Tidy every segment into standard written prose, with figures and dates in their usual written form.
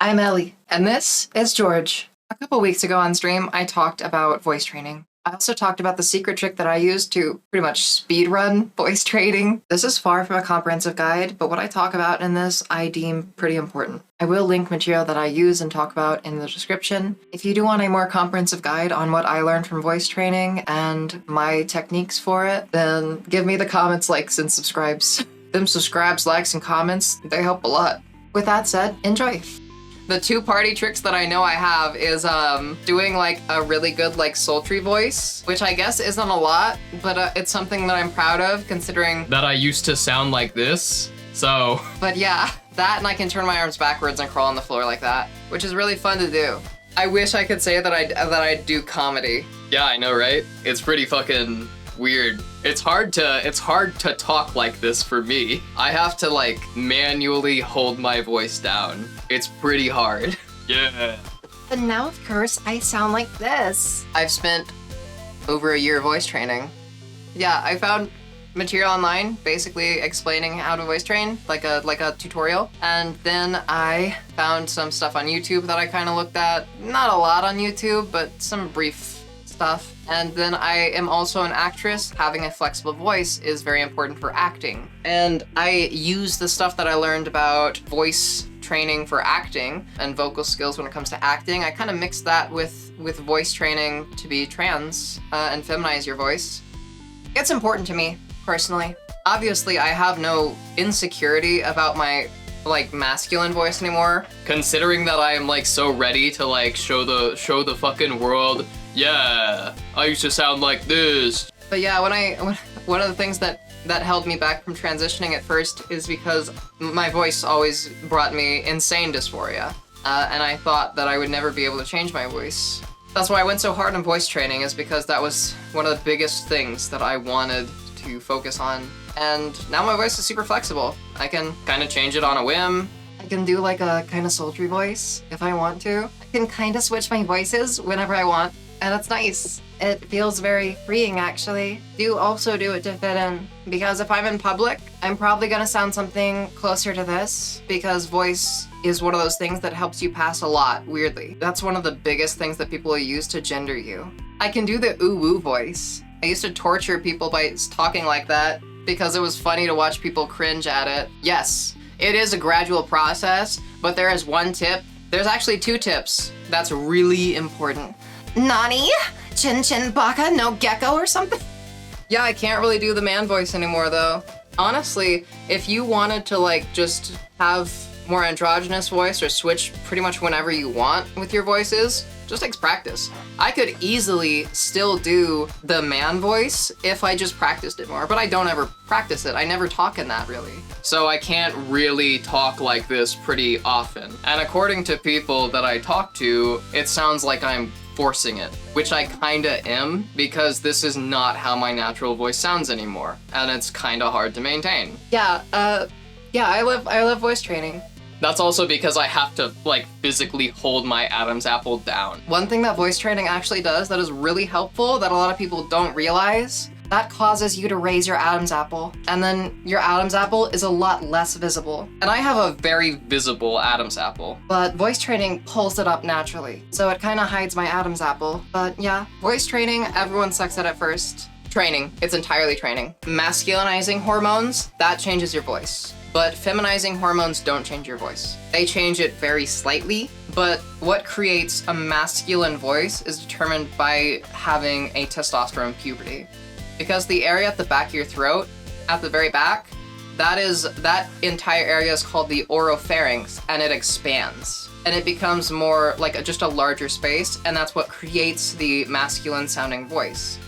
I'm Ellie, and this is George. A couple weeks ago on stream, I talked about voice training. I also talked about the secret trick that I use to pretty much speedrun voice training. This is far from a comprehensive guide, but what I talk about in this I deem pretty important. I will link material that I use and talk about in the description. If you do want a more comprehensive guide on what I learned from voice training and my techniques for it, then give me the comments, likes, and subscribes. Them subscribes, likes, and comments, they help a lot. With that said, enjoy. The two party tricks that I know I have is doing like a really good like sultry voice, which I guess isn't a lot, but it's something that I'm proud of considering that I used to sound like this, so. But yeah, that, and I can turn my arms backwards and crawl on the floor like that, which is really fun to do. I wish I could say that I do comedy. Yeah, I know, right? It's pretty fucking weird. It's hard to talk like this for me. I have to like manually hold my voice down. It's pretty hard. Yeah. But now, of course, I sound like this. I've spent over a year voice training. Yeah, I found material online basically explaining how to voice train, like a tutorial. And then I found some stuff on YouTube that I kind of looked at. Not a lot on YouTube, but some brief stuff. And then I am also an actress. Having a flexible voice is very important for acting. And I use the stuff that I learned about voice training for acting and vocal skills when it comes to acting. I kind of mixed that with voice training to be trans and feminize your voice. It's important to me, personally. Obviously, I have no insecurity about my like masculine voice anymore. Considering that I am like so ready to like show the fucking world, yeah, I used to sound like this. But yeah, one of the things that held me back from transitioning at first is because my voice always brought me insane dysphoria. And I thought that I would never be able to change my voice. That's why I went so hard on voice training, is because that was one of the biggest things that I wanted to focus on. And now my voice is super flexible. I can kind of change it on a whim. I can do like a kind of sultry voice if I want to. I can kind of switch my voices whenever I want. And it's nice. It feels very freeing, actually. Do also do it to fit in, because if I'm in public, I'm probably gonna sound something closer to this, because voice is one of those things that helps you pass a lot, weirdly. That's one of the biggest things that people use to gender you. I can do the ooh-woo voice. I used to torture people by talking like that because it was funny to watch people cringe at it. Yes, it is a gradual process, but there is one tip. There's actually two tips that's really important. Nani? Chin chin baka no gecko or something? Yeah, I can't really do the man voice anymore though. Honestly, if you wanted to like just have more androgynous voice or switch pretty much whenever you want with your voices, just takes practice. I could easily still do the man voice if I just practiced it more, but I don't ever practice it. I never talk in that really. So I can't really talk like this pretty often. And according to people that I talk to, it sounds like I'm forcing it, which I kinda am, because this is not how my natural voice sounds anymore, and it's kinda hard to maintain. Yeah, I love voice training. That's also because I have to like physically hold my Adam's apple down. One thing that voice training actually does that is really helpful that a lot of people don't realize, that causes you to raise your Adam's apple, and then your Adam's apple is a lot less visible. And I have a very visible Adam's apple. But voice training pulls it up naturally, so it kind of hides my Adam's apple. But yeah, voice training, everyone sucks at it first. Training, it's entirely training. Masculinizing hormones, that changes your voice. But feminizing hormones don't change your voice. They change it very slightly, but what creates a masculine voice is determined by having a testosterone puberty. Because the area at the back of your throat, at the very back, that entire area is called the oropharynx, and it expands. And it becomes more like just a larger space, and that's what creates the masculine sounding voice.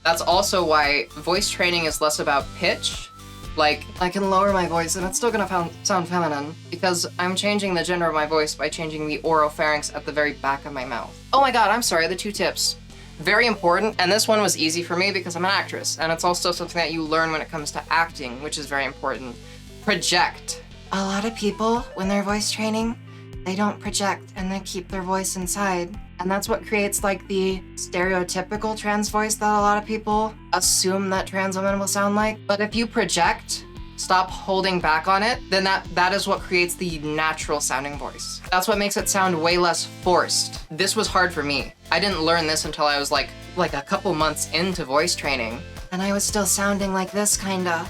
That's also why voice training is less about pitch. Like, I can lower my voice and it's still gonna sound feminine, because I'm changing the gender of my voice by changing the oropharynx at the very back of my mouth. Oh my god, I'm sorry, the two tips. Very important, and this one was easy for me because I'm an actress, and it's also something that you learn when it comes to acting, which is very important. Project. A lot of people, when they're voice training, they don't project and they keep their voice inside. And that's what creates like the stereotypical trans voice that a lot of people assume that trans women will sound like. But if you project, stop holding back on it, then that is what creates the natural sounding voice. That's what makes it sound way less forced. This was hard for me. I didn't learn this until I was like a couple months into voice training, and I was still sounding like this kinda.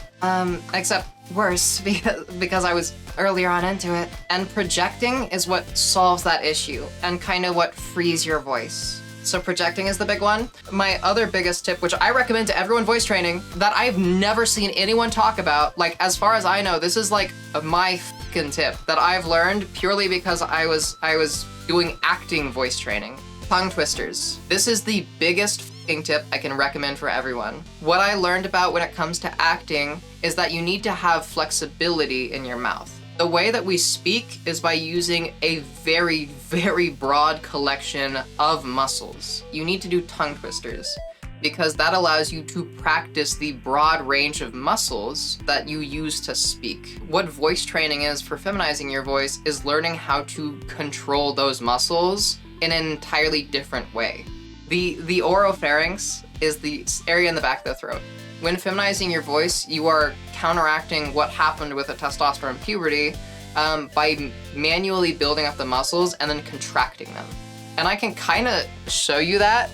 Except worse because I was earlier on into it. And projecting is what solves that issue and kind of what frees your voice. So projecting is the big one. My other biggest tip, which I recommend to everyone voice training, that I've never seen anyone talk about, like as far as I know, this is like my fucking tip that I've learned purely because I was doing acting voice training. Tongue twisters. This is the biggest fucking tip I can recommend for everyone. What I learned about when it comes to acting is that you need to have flexibility in your mouth. The way that we speak is by using a very, very broad collection of muscles. You need to do tongue twisters because that allows you to practice the broad range of muscles that you use to speak. What voice training is for feminizing your voice is learning how to control those muscles in an entirely different way. The oropharynx is the area in the back of the throat. When feminizing your voice, you are counteracting what happened with a testosterone puberty by manually building up the muscles and then contracting them. And I can kind of show you that.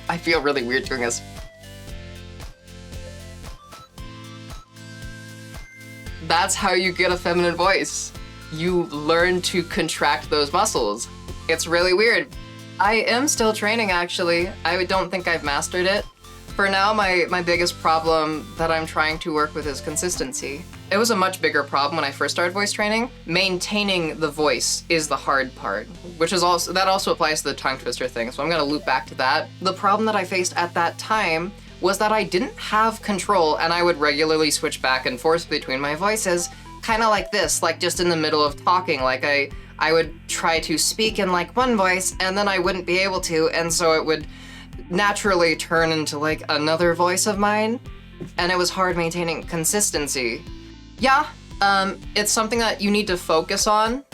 I feel really weird doing this. That's how you get a feminine voice. You learn to contract those muscles. It's really weird. I am still training, actually. I don't think I've mastered it. For now, my biggest problem that I'm trying to work with is consistency. It was a much bigger problem when I first started voice training. Maintaining the voice is the hard part, which is that also applies to the tongue twister thing, so I'm gonna loop back to that. The problem that I faced at that time was that I didn't have control, and I would regularly switch back and forth between my voices, kind of like this, like just in the middle of talking. Like I would try to speak in like one voice, and then I wouldn't be able to, and so it would naturally turn into like another voice of mine, and it was hard maintaining consistency. Yeah, it's something that you need to focus on,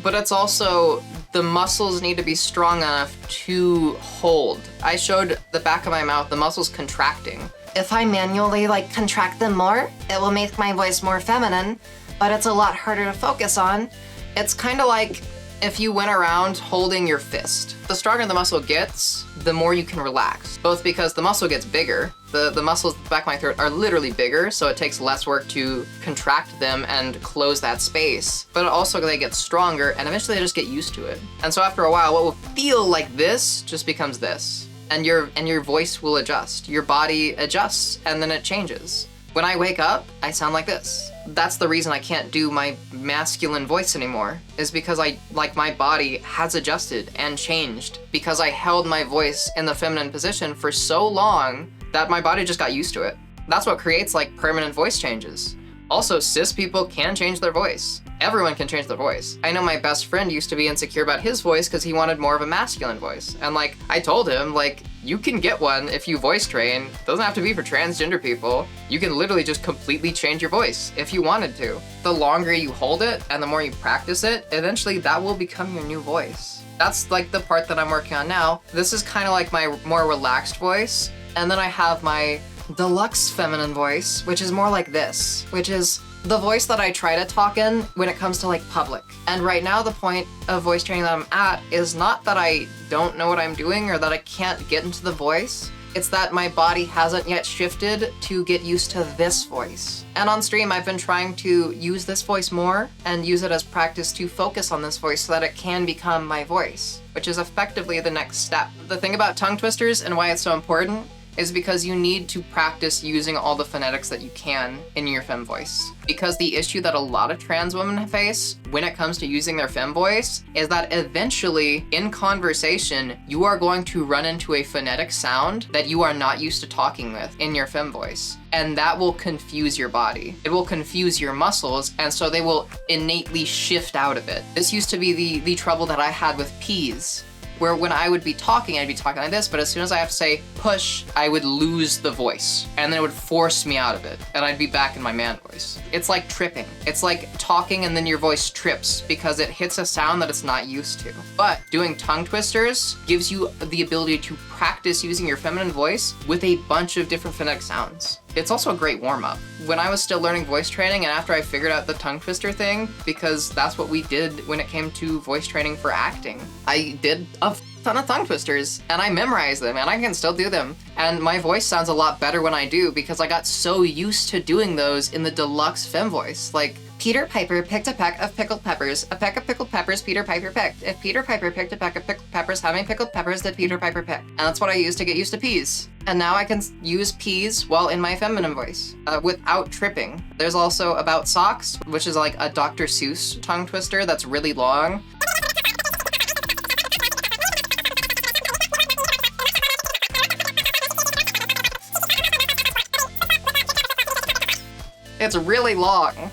but it's also the muscles need to be strong enough to hold. I showed the back of my mouth, the muscles contracting. If I manually like contract them more, it will make my voice more feminine, but it's a lot harder to focus on. It's kind of like if you went around holding your fist. The stronger the muscle gets, the more you can relax. Both because the muscle gets bigger, the muscles at the back of my throat are literally bigger, so it takes less work to contract them and close that space. But also they get stronger, and eventually they just get used to it. And so after a while, what will feel like this just becomes this. And your voice will adjust. Your body adjusts, and then it changes. When I wake up, I sound like this. That's the reason I can't do my masculine voice anymore, is because my body has adjusted and changed because I held my voice in the feminine position for so long that my body just got used to it. That's what creates like permanent voice changes. Also, cis people can change their voice. Everyone can change their voice. I know my best friend used to be insecure about his voice because he wanted more of a masculine voice. And like, I told him, like, you can get one if you voice train. It doesn't have to be for transgender people. You can literally just completely change your voice if you wanted to. The longer you hold it and the more you practice it, eventually that will become your new voice. That's like the part that I'm working on now. This is kind of like my more relaxed voice. And then I have my deluxe feminine voice, which is more like this, which is the voice that I try to talk in when it comes to like public. And right now the point of voice training that I'm at is not that I don't know what I'm doing or that I can't get into the voice. It's that my body hasn't yet shifted to get used to this voice. And on stream, I've been trying to use this voice more and use it as practice to focus on this voice so that it can become my voice, which is effectively the next step. The thing about tongue twisters and why it's so important is because you need to practice using all the phonetics that you can in your femme voice. Because the issue that a lot of trans women face when it comes to using their femme voice is that eventually, in conversation, you are going to run into a phonetic sound that you are not used to talking with in your femme voice. And that will confuse your body. It will confuse your muscles, and so they will innately shift out of it. This used to be the trouble that I had with P's, where when I would be talking, I'd be talking like this, but as soon as I have to say push, I would lose the voice, and then it would force me out of it, and I'd be back in my man voice. It's like tripping. It's like talking and then your voice trips because it hits a sound that it's not used to. But doing tongue twisters gives you the ability to practice using your feminine voice with a bunch of different phonetic sounds. It's also a great warm-up. When I was still learning voice training and after I figured out the tongue twister thing, because that's what we did when it came to voice training for acting, I did a ton of tongue twisters and I memorized them and I can still do them. And my voice sounds a lot better when I do because I got so used to doing those in the deluxe fem voice. Like, Peter Piper picked a peck of pickled peppers. A peck of pickled peppers Peter Piper picked. If Peter Piper picked a peck of pickled peppers, how many pickled peppers did Peter Piper pick? And that's what I used to get used to peas. And now I can use peas while in my feminine voice without tripping. There's also About Socks, which is like a Dr. Seuss tongue twister that's really long. It's really long.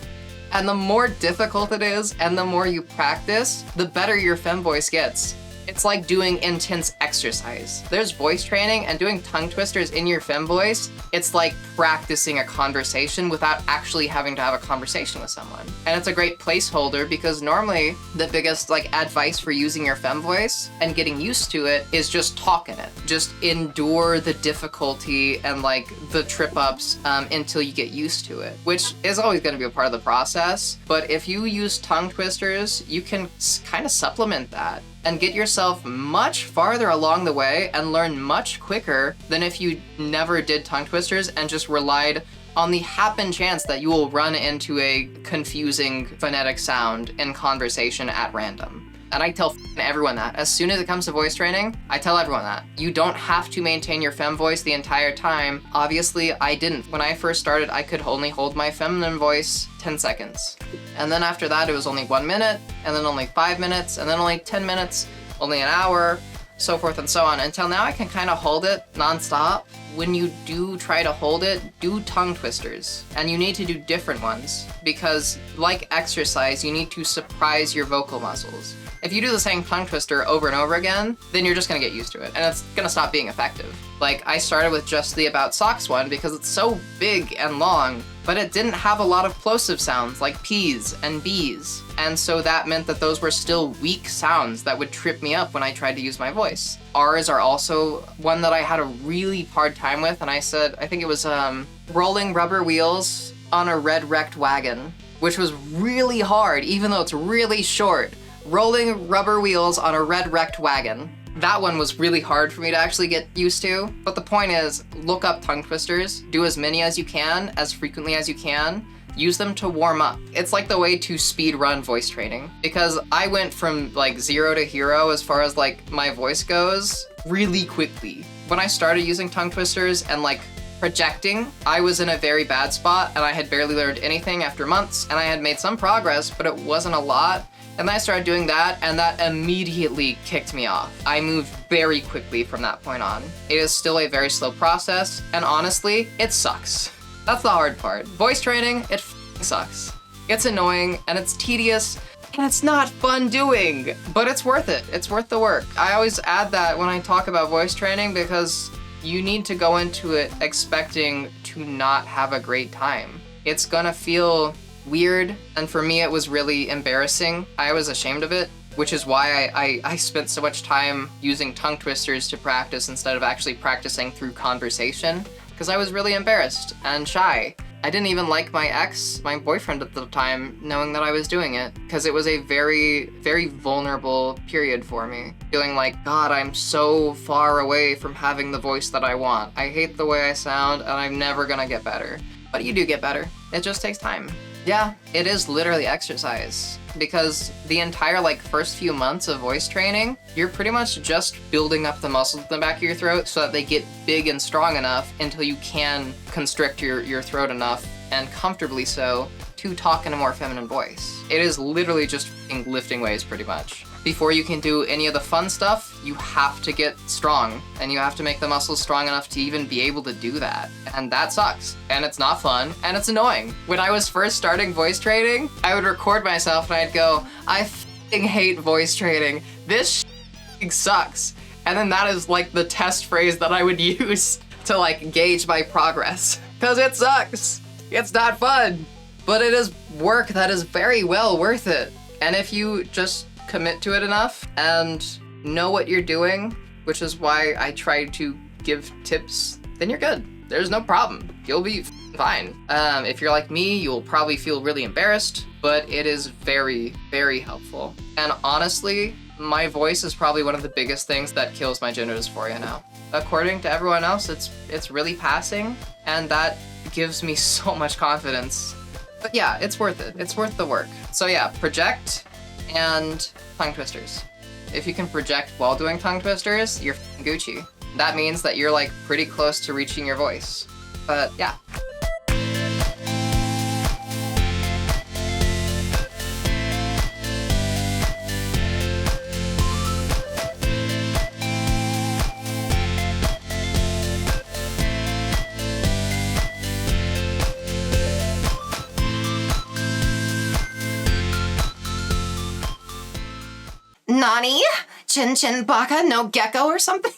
And the more difficult it is, and the more you practice, the better your fem voice gets. It's like doing intense exercise. There's voice training, and doing tongue twisters in your fem voice, it's like practicing a conversation without actually having to have a conversation with someone. And it's a great placeholder because normally the biggest advice for using your fem voice and getting used to it is just talk in it. Just endure the difficulty and the trip ups until you get used to it, which is always going to be a part of the process. But if you use tongue twisters, you can kind of supplement that and get yourself much farther along the way and learn much quicker than if you never did tongue twisters and just relied on the happen chance that you will run into a confusing phonetic sound in conversation at random. And I tell everyone that. As soon as it comes to voice training, I tell everyone that. You don't have to maintain your fem voice the entire time. Obviously, I didn't. When I first started, I could only hold my feminine voice 10 seconds. And then after that, it was only 1 minute, and then only 5 minutes, and then only 10 minutes, only an hour, so forth and so on. Until now, I can kind of hold it nonstop. When you do try to hold it, do tongue twisters. And you need to do different ones because, like exercise, you need to surprise your vocal muscles. If you do the same tongue twister over and over again, then you're just gonna get used to it, and it's gonna stop being effective. I started with just the About Socks one because it's so big and long, but it didn't have a lot of plosive sounds like P's and B's. And so that meant that those were still weak sounds that would trip me up when I tried to use my voice. R's are also one that I had a really hard time with, and I think it was rolling rubber wheels on a red wrecked wagon, which was really hard, even though it's really short. Rolling rubber wheels on a red wrecked wagon. That one was really hard for me to actually get used to. But the point is, look up tongue twisters, do as many as you can, as frequently as you can, use them to warm up. It's like the way to speed run voice training. Because I went from 0 to hero as far as my voice goes really quickly. When I started using tongue twisters and projecting, I was in a very bad spot and I had barely learned anything after months, and I had made some progress, but it wasn't a lot. And then I started doing that, and that immediately kicked me off. I moved very quickly from that point on. It is still a very slow process, and honestly, it sucks. That's the hard part. Voice training, it sucks. It's annoying, and it's tedious, and it's not fun doing, but it's worth it. It's worth the work. I always add that when I talk about voice training because you need to go into it expecting to not have a great time. It's gonna feel weird, and for me it was really embarrassing. I was ashamed of it, which is why I spent so much time using tongue twisters to practice instead of actually practicing through conversation, because I was really embarrassed and shy. I didn't even like my ex, my boyfriend at the time, knowing that I was doing it, because it was a very, very vulnerable period for me. Feeling like, God, I'm so far away from having the voice that I want. I hate the way I sound, and I'm never gonna get better. But you do get better. It just takes time. Yeah, it is literally exercise, because the entire first few months of voice training, you're pretty much just building up the muscles in the back of your throat so that they get big and strong enough until you can constrict your throat enough, and comfortably so, to talk in a more feminine voice. It is literally just lifting weights pretty much. Before you can do any of the fun stuff, you have to get strong, and you have to make the muscles strong enough to even be able to do that. And that sucks, and it's not fun, and it's annoying. When I was first starting voice training, I would record myself and I'd go, I f***ing hate voice training. This sucks. And then that is the test phrase that I would use to gauge my progress. Cause it sucks. It's not fun. But it is work that is very well worth it. And if you just commit to it enough and know what you're doing, which is why I try to give tips, then you're good. there's no problem. You'll be fine. If you're like me, you'll probably feel really embarrassed, but it is very, very helpful. And honestly, my voice is probably one of the biggest things that kills my gender dysphoria now. According to everyone else, it's really passing, and that gives me so much confidence. But yeah, it's worth it. It's worth the work. So yeah, project and tongue twisters. If you can project while doing tongue twisters, you're Gucci. That means that you're like pretty close to reaching your voice. But yeah. Nani? Chin Chin Baka no Gecko or something?